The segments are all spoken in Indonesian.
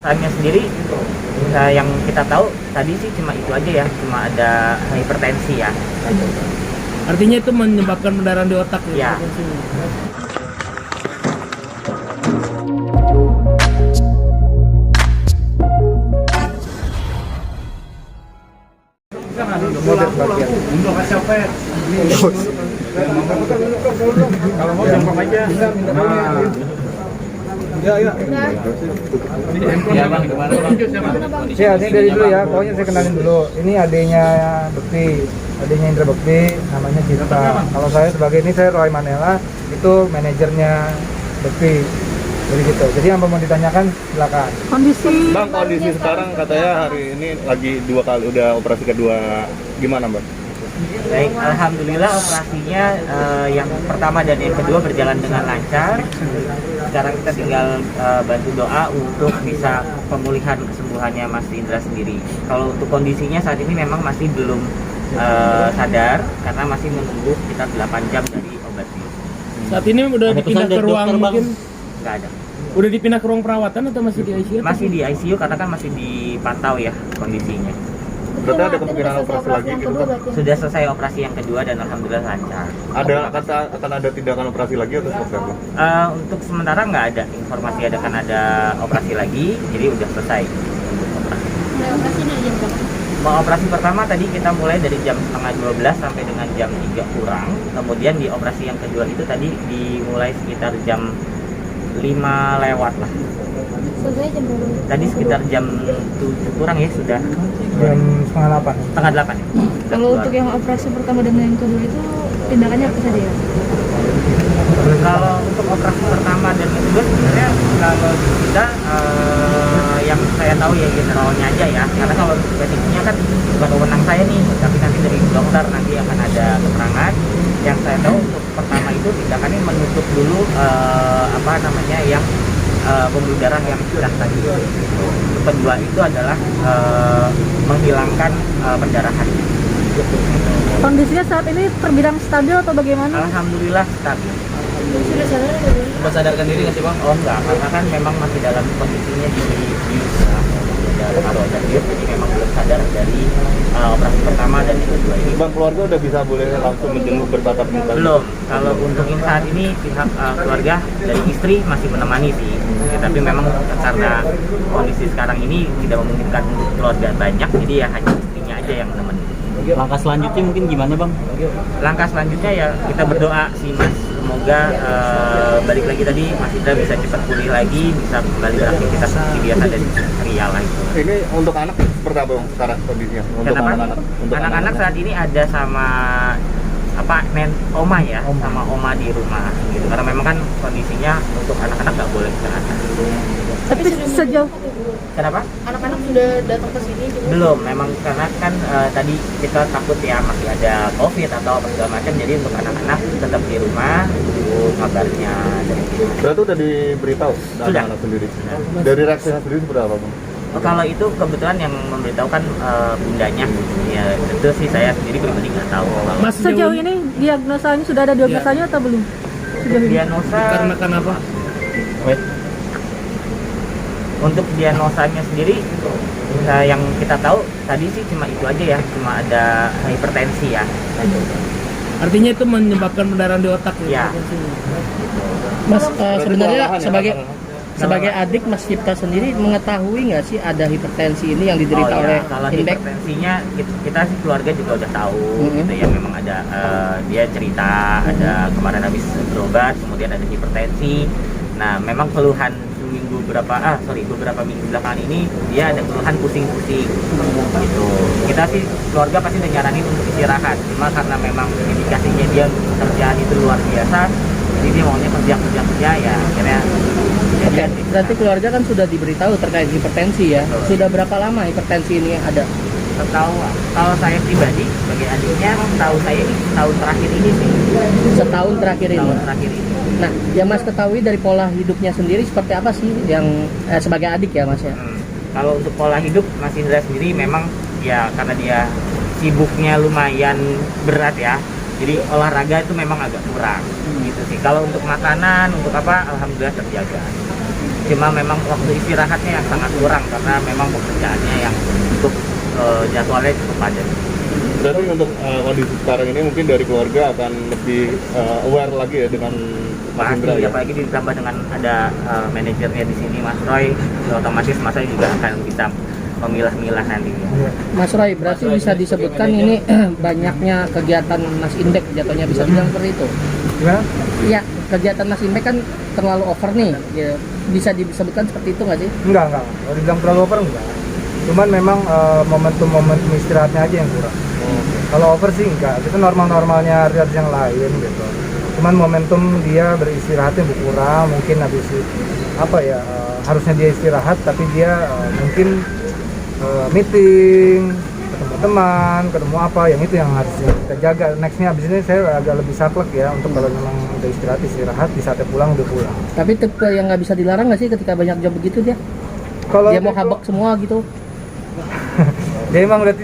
Keluhannya sendiri yang kita tahu tadi sih cuma itu aja ya, cuma ada hipertensi ya. Artinya itu menyebabkan pendarahan di otak Ya. Kalau mau jongkok aja. Ya bang, gimana bang? Saya dari dulu ya, pokoknya saya kenalin dulu. Ini adiknya Bekti, adiknya Indra Bekti, namanya Cinta. Kalau saya sebagai ini saya Roy Manela, itu manajernya Bekti. Jadi gitu. Jadi yang mau ditanyakan silakan. Bang, kondisi sekarang katanya hari ini lagi 2 kali udah operasi kedua, gimana bang? Baik, alhamdulillah operasinya yang pertama dan yang kedua berjalan dengan lancar. Sekarang kita tinggal bantu doa untuk bisa pemulihan kesembuhannya Mas Indra sendiri. Kalau untuk kondisinya saat ini memang masih belum sadar karena masih menunggu sekitar 8 jam dari obatnya. Saat ini udah dipindah ke ruang mungkin Nggak ada. udah dipindah ke ruang perawatan atau masih di ICU? Masih di ICU karena kan masih dipantau ya kondisinya. Berarti ada kemungkinan operasi lagi gitu bang? Sudah selesai operasi yang kedua dan alhamdulillah lancar. Akan ada tindakan operasi lagi atau seperti apa? Untuk sementara nggak ada informasi akan ada operasi lagi, jadi udah selesai untuk operasi. Mau operasi pertama tadi kita mulai dari jam setengah 12 sampai dengan jam 3 kurang. Kemudian di operasi yang kedua itu tadi dimulai sekitar jam 5 lewat lah. Tadi sekitar jam 7 kurang ya sudah. Jam setengah 8. Setengah 8 ya. Kalau untuk yang operasi pertama dan yang kedua itu tindakannya apa saja ya? Kalau untuk operasi pertama dan yang kedua sebenarnya kalau di kita yang saya tahu ya generalnya aja ya, karena kalau untuk spesifiknya kan bukan wewenang saya nih, tapi nanti dari dokter nanti akan ada keterangan. Yang saya tahu untuk pertama itu tindakannya menutup dulu yang pembuluh darah yang sudah tadi. Untuk kedua itu adalah menghilangkan pendarahan. Kondisinya saat ini terbilang stabil atau bagaimana? Alhamdulillah stabil. Sudah sadarkan diri nggak sih bang? Oh enggak, karena kan memang masih dalam kondisinya di bius ya, dalam arogan bius, jadi memang belum sadar dari operasi pertama dan yang kedua ini. Bang, keluarga udah bisa boleh langsung menjenguk bertatap muka? Belum. Kalau untuk yang saat ini pihak keluarga dari istri masih menemani sih, ya, tapi memang karena kondisi sekarang ini tidak memungkinkan untuk keluarga banyak, jadi ya hanya istrinya aja yang menemani. Langkah selanjutnya mungkin gimana bang? Langkah selanjutnya ya kita berdoa sih Mas, semoga balik lagi tadi Mas Indra bisa cepat pulih lagi, bisa kembali beraktivitas seperti biasa dan ceria lagi. Ini untuk anak seperti apa bang sekarang kondisinya? Untuk Kenapa? anak-anak? Untuk Anak-anak saat ini ada sama oma ya, sama oma di rumah gitu. Karena memang kan kondisinya untuk anak-anak nggak boleh ke atas. Tapi sejauh Kenapa? anak-anak sudah datang ke sini juga? Belum, memang karena kan tadi kita takut ya masih ada COVID atau apa segala macam. Jadi untuk anak-anak tetap di rumah, tunggu kabarnya dari sini. Berarti udah diberitahu Sudah. anak sendiri? Dari reaksinya sendiri seperti apa bang? Kalau itu kebetulan yang memberitahukan bundanya, ya tentu sih saya sendiri pribadi nggak tahu. Mas Sejauh ini diagnosanya sudah ada diagnosanya atau belum? Sejauh ini? Diagnosa karena kenapa? untuk diagnosanya sendiri yang kita tahu tadi sih cuma itu aja ya, cuma ada hipertensi ya. Artinya itu menyebabkan pendarahan di otak Ya. Mas sebenarnya kelelahan ya, sebagai adik Mas Cipta sendiri mengetahui nggak sih ada hipertensi ini yang diderita oleh kalau Indek? hipertensinya kita sih keluarga juga udah tahu gitu ya, memang ada dia cerita ada kemarin habis berobat kemudian ada hipertensi. Nah memang keluhan beberapa minggu belakangan ini dia ada keluhan pusing-pusing gitu. Kita sih keluarga pasti udah nyaranin untuk istirahat, cuma karena memang indikasinya dia kerjaan itu luar biasa, jadi dia maunya kerja ya akhirnya. Oke, berarti keluarga kan sudah diberitahu terkait hipertensi ya. Betul. Sudah berapa lama hipertensi ini ada? Kalau saya pribadi sebagai adiknya, tahu saya ini tahun terakhir ini sih. Setahun terakhir ini. Tahun terakhir ini. Nah, yang Mas ketahui dari pola hidupnya sendiri seperti apa sih yang sebagai adik ya Mas ya? Kalau untuk pola hidup Mas Indra sendiri memang ya karena dia sibuknya lumayan berat ya. Jadi olahraga itu memang agak kurang gitu sih. Kalau untuk makanan, untuk apa, alhamdulillah terjaga. Cuma memang waktu istirahatnya yang sangat kurang karena memang pekerjaannya yang cukup jadwalnya cukup padat. Berarti untuk kondisi sekarang ini mungkin dari keluarga akan lebih aware lagi ya dengan Mas Pasti, Indra ya. apalagi ditambah dengan ada manajernya di sini Mas Roy, otomatis Mas Roy juga akan bisa memilah-milah nantinya. Mas Roy, berarti bisa disebutkan ini banyaknya kegiatan Mas Indek jatuhnya bisa bilang seperti itu. Gimana? Iya, kegiatan Mas Indek kan terlalu over nih. Ya, bisa disebutkan seperti itu nggak sih? Enggak. Kalau dibilang terlalu over enggak. Cuman memang momentum istirahatnya aja yang kurang. Kalau over sih enggak, itu normal-normalnya artis yang lain gitu. Cuman momentum dia beristirahatnya berkurang, mungkin habis harusnya dia istirahat tapi dia mungkin meeting, ketemu teman, ketemu apa, yang itu yang harusnya kita jaga. Nextnya habis ini saya agak lebih saklek ya untuk kalau memang udah istirahat di saatnya pulang udah pulang. Tapi tipe yang nggak bisa dilarang nggak sih ketika banyak job begitu dia? Kalau Dia mau habak semua gitu. dia emang udah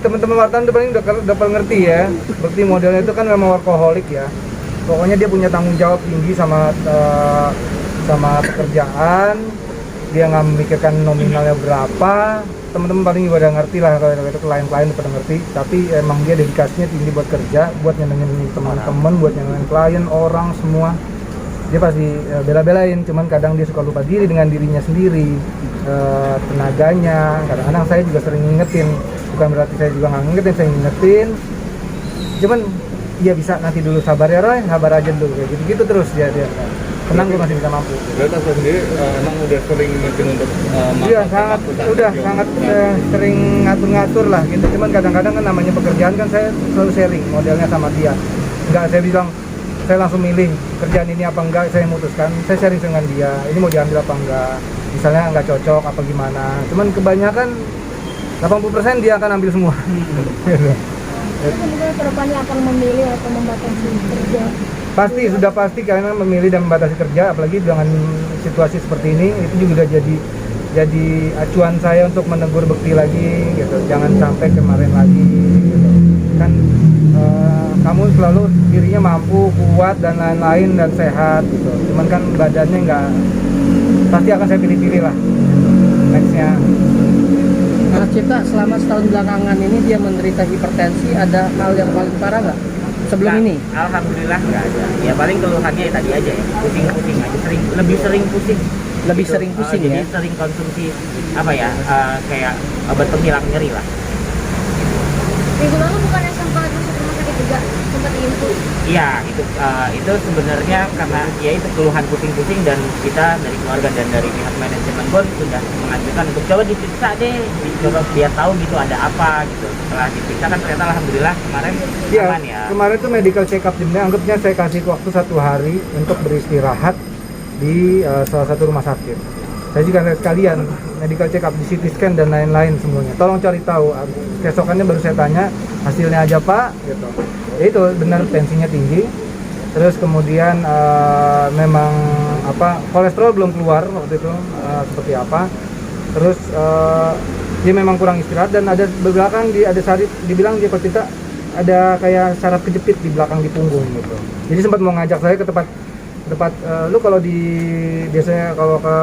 teman-teman wartawan tuh paling udah paling ngerti ya. Seperti modelnya itu kan memang workaholic ya. Pokoknya dia punya tanggung jawab tinggi sama pekerjaan. Dia nggak memikirkan nominalnya berapa. Teman-teman paling juga udah ngerti lah, kalau itu klien-klien udah pada ngerti. Tapi emang dia dedikasinya tinggi buat kerja, buat nyenengin teman-teman, buat nyenengin klien, orang semua. Dia pasti bela-belain, cuman kadang dia suka lupa diri dengan dirinya sendiri, tenaganya. Kadang-kadang saya juga sering ngingetin, bukan berarti saya juga nggak ngingetin, saya ngingetin. Cuman dia bisa nanti dulu sabar ya Roy, sabar aja dulu, kayak gitu-gitu terus dia. Tenang, gue masih bisa mampu. Berarti saya sendiri emang udah sering mungkin untuk Iya, sangat sering ngatur-ngatur lah gitu. Cuman kadang-kadang kan namanya pekerjaan kan saya selalu sharing modelnya sama dia. Enggak saya bilang saya langsung milih kerjaan ini apa enggak, saya memutuskan. Saya sharing dengan dia, ini mau diambil apa enggak. Misalnya enggak cocok apa gimana. Cuman kebanyakan 80% dia akan ambil semua. Tapi kemudian kedepannya akan memilih atau membatasi kerja. Sudah pasti karena memilih dan membatasi kerja, apalagi dengan situasi seperti ini, itu juga udah jadi acuan saya untuk menegur Bekti lagi gitu. Jangan sampai kemarin lagi gitu. Kan kamu selalu dirinya mampu, kuat dan lain-lain dan sehat gitu. Cuman kan badannya nggak, pasti akan saya pilih-pilih lah nextnya. Mas Cipta, selama setahun belakangan ini dia menderita hipertensi, ada hal yang paling parah nggak sebelum Nggak, ini? alhamdulillah nggak ada. Ya paling keluhannya ya tadi aja ya, pusing-pusing aja, lebih sering pusing. Lebih Gitu. sering pusing Jadi ya? sering konsumsi kayak obat penghilang nyeri lah. Minggu lalu bukannya sempat masuk rumah sakit juga, sempat infus. Iya, itu sebenarnya karena ya itu keluhan pusing-pusing, dan kita dari keluarga dan dari pihak manajemen pun sudah mengajukan untuk coba diperiksa deh, coba biar tahu gitu ada apa gitu. Setelah diperiksa kan ternyata alhamdulillah kemarin Iya, aman ya. kemarin tuh medical check up sebenarnya, anggapnya saya kasih waktu 1 hari untuk beristirahat di salah satu rumah sakit. Saya juga sekalian medical check up di CT scan dan lain-lain semuanya. Tolong cari tahu. Keesokannya baru saya tanya hasilnya aja Pak, gitu. Ya itu benar tensinya tinggi. Terus kemudian memang kolesterol belum keluar waktu itu seperti apa. Terus dia memang kurang istirahat dan ada belakang ada saraf, dibilang dia kalau kita ada kayak saraf kejepit di belakang di punggung gitu. Jadi sempat mau ngajak saya ke tempat lu kalau biasanya kalau ke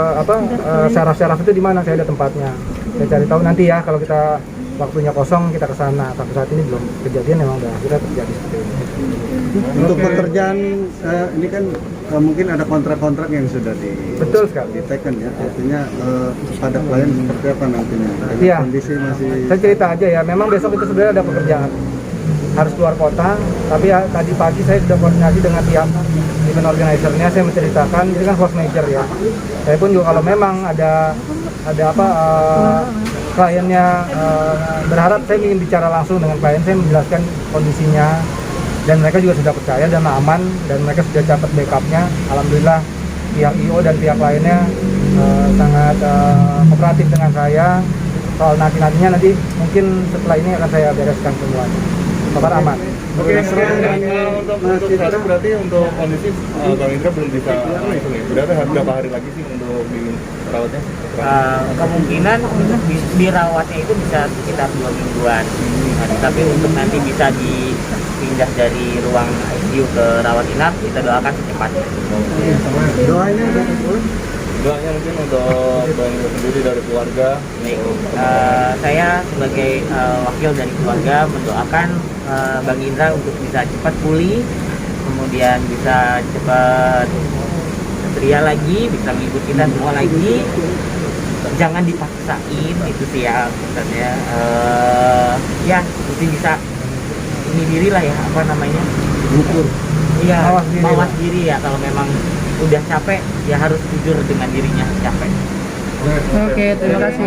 saraf-saraf itu di mana, saya ada tempatnya. Saya cari tahu nanti ya, kalau kita waktunya kosong kita ke sana. Tapi saat ini belum kejadian, memang udah akhirnya terjadi seperti ini. Untuk pekerjaan ini kan mungkin ada kontrak-kontrak yang sudah Betul sekali. diteken ya, artinya pada klien seperti apa nantinya? Iya. Kondisi masih Saya cerita aja ya, memang besok itu sebenarnya ada pekerjaan harus keluar kota, tapi ya, tadi pagi saya sudah koordinasi dengan pihak event organizer-nya. Saya menceritakan, ini kan force major ya. Saya pun juga kalau memang ada kliennya berharap, saya ingin bicara langsung dengan klien, saya menjelaskan kondisinya, dan mereka juga sudah percaya dan aman, dan mereka sudah dapat backupnya. Alhamdulillah pihak IO dan pihak lainnya sangat kooperatif dengan saya. Soal nantinya mungkin setelah ini akan saya bereskan semuanya. Kabar aman. Oke, untuk sekarang berarti untuk kondisi Bang Indra belum bisa langsung ya. Berarti berapa hari lagi sih untuk dirawatnya? Kemungkinan untuk dirawatnya itu bisa sekitar 2 mingguan. Tapi untuk nanti bisa dipindah dari ruang ICU ke rawat inap, kita doakan secepatnya. doanya Doanya mungkin untuk Bang Indra sendiri dari keluarga. Baik, untuk saya sebagai wakil dari keluarga mendoakan Bang Indra untuk bisa cepat pulih, kemudian bisa cepat ceria lagi, bisa ngikut kita semua lagi. Jangan dipaksain itu sih ya maksudnya. Ya mesti bisa ini diri lah ya, apa namanya, iya, mawas diri ya. Kalau memang udah capek ya harus jujur dengan dirinya capek. Oke, terima kasih.